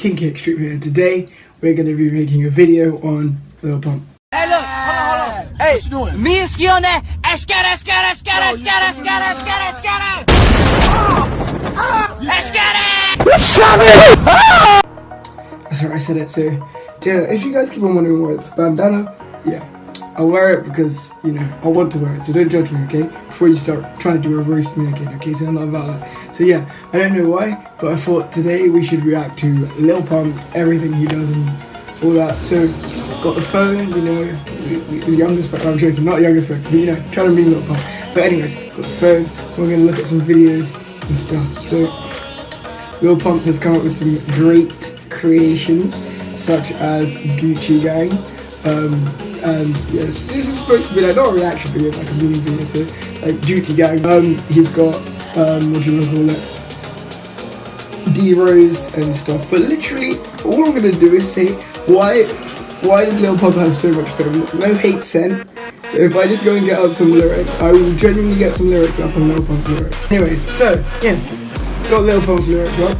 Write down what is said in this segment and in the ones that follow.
King Extreme here, and today we're going to be making a video on Lil Pump. Hey, look, hold on. Hey, what you doing? Me and Ski on that. Scatter. That's right, I said it. So, yeah, if you guys keep on wondering why it's bandana, yeah, I wear it because, you know, I want to wear it. So don't judge me, okay? Before you start trying to do a roast me again, okay? So I'm not about that. So yeah, I don't know why, but I thought today we should react to Lil Pump, everything he does and all that. So, got the phone, you know, the youngest fact, I'm joking, not youngest facts, but you know, trying to be Lil Pump. But anyways, got the phone, we're going to look at some videos and stuff. So, Lil Pump has come up with some great creations, such as Gucci Gang. And yes, this is supposed to be like not a reaction video, like a movie video, so like Gucci Gang. He's got what do you want to call it, D-Rose and stuff. But literally, all I'm gonna do is say why does Lil Pump have so much fame? No hate sent. If I just go and get up some lyrics, I will genuinely get some lyrics up on Lil Pump's lyrics. Anyways, so yeah, got Lil Pump's lyrics up,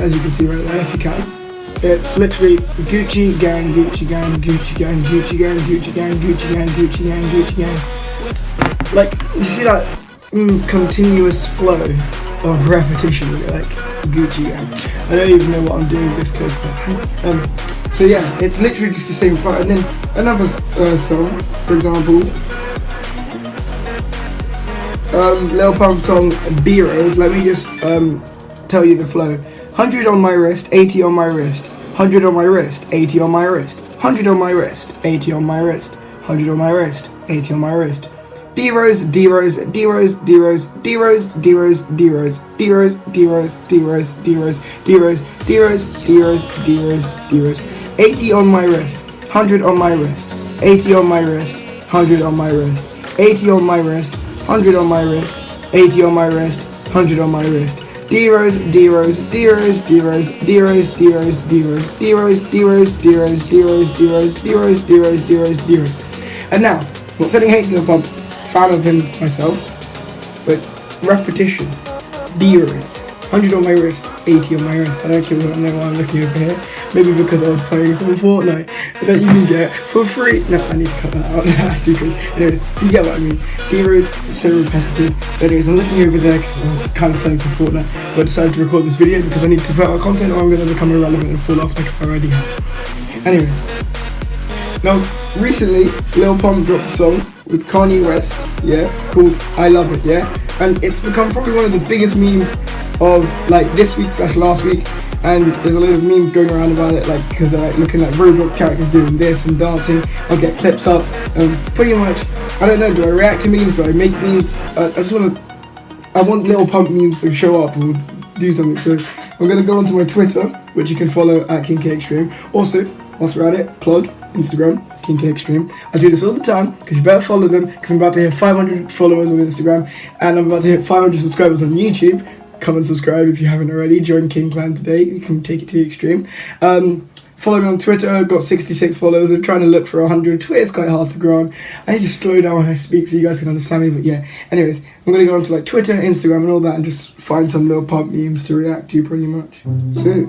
as you can see right there, if you can. It's literally Gucci Gang, Gucci Gang, Gucci Gang, Gucci Gang, Gucci Gang, Gucci Gang, Gucci Gang, Gucci Gang. Like, you see that continuous flow of repetition, like Gucci Gang. I don't even know what I'm doing this close, but so yeah, it's literally just the same flow. And then another song, for example, Lil Pump song D-Rose. Let me just tell you the flow. 100 on my wrist, 80 on my wrist, 100 on my wrist, 80 on my wrist, 100 on my wrist, 80 on my wrist, 100 on my wrist, 80 on my wrist. D-Rose, D-Rose, D-Rose, D-Rose, D-Rose, D-Rose, D-Rose, D-Rose, D-Rose, D-Rose, D-Rose, D-Rose, D-Rose, D-Rose, D-Rose, D-Rose. 80 on my wrist, 100 on my wrist, 80 on my wrist, 100 on my wrist, 80 on my wrist, 100 on my wrist, 80 on my wrist, 100 on my wrist. D-Rose, D-Rose, D-Rose, D-Rose, D-Rose, D-Rose, D-Rose, D-Rose, D-Rose, D-Rose, D-Rose, D-Rose, D-Rose, D-Rose, D-Rose, D-Rose. And now, not sending hate to Lil Pump, fan of him myself, but repetition. D-Rose, 100 on my wrist, 80 on my wrist. I don't know why I'm looking over here. Maybe because I was playing some Fortnite that you can get for free. No, I need to cut that out. That's too good. Anyways, so you get what I mean. D-Rose is so repetitive. But anyways, I'm looking over there because I was kind of playing some Fortnite. But I decided to record this video because I need to put out content or I'm going to become irrelevant and fall off like I already have. Anyways. Now, recently, Lil Pump dropped a song with Kanye West, yeah, called I Love It, yeah? And it's become probably one of the biggest memes of like this week / last week. And there's a lot of memes going around about it, like because they're like looking like Roblox characters doing this and dancing. I'll get clips up. Pretty much, I don't know. Do I react to memes? Do I make memes? I want Lil Pump memes to show up or do something. So I'm gonna go onto my Twitter, which you can follow at King Extreme. Also, whilst we're at it, plug Instagram, King Extreme. I do this all the time because you better follow them because I'm about to hit 500 followers on Instagram and I'm about to hit 500 subscribers on YouTube. Come and subscribe if you haven't already. Join King Clan today. You can take it to the extreme. Follow me on Twitter. I've got 66 followers. I'm trying to look for 100. Twitter's quite hard to grow on. I need to slow down when I speak so you guys can understand me. But yeah, anyways, I'm going to go onto like Twitter, Instagram and all that and just find some Lil Pump memes to react to pretty much. So...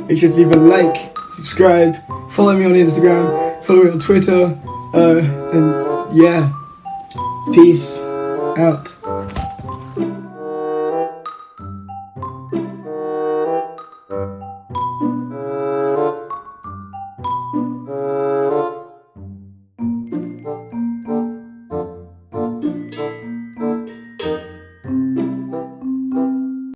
You should leave a like, subscribe, follow me on Instagram, follow me on Twitter, and yeah, peace out.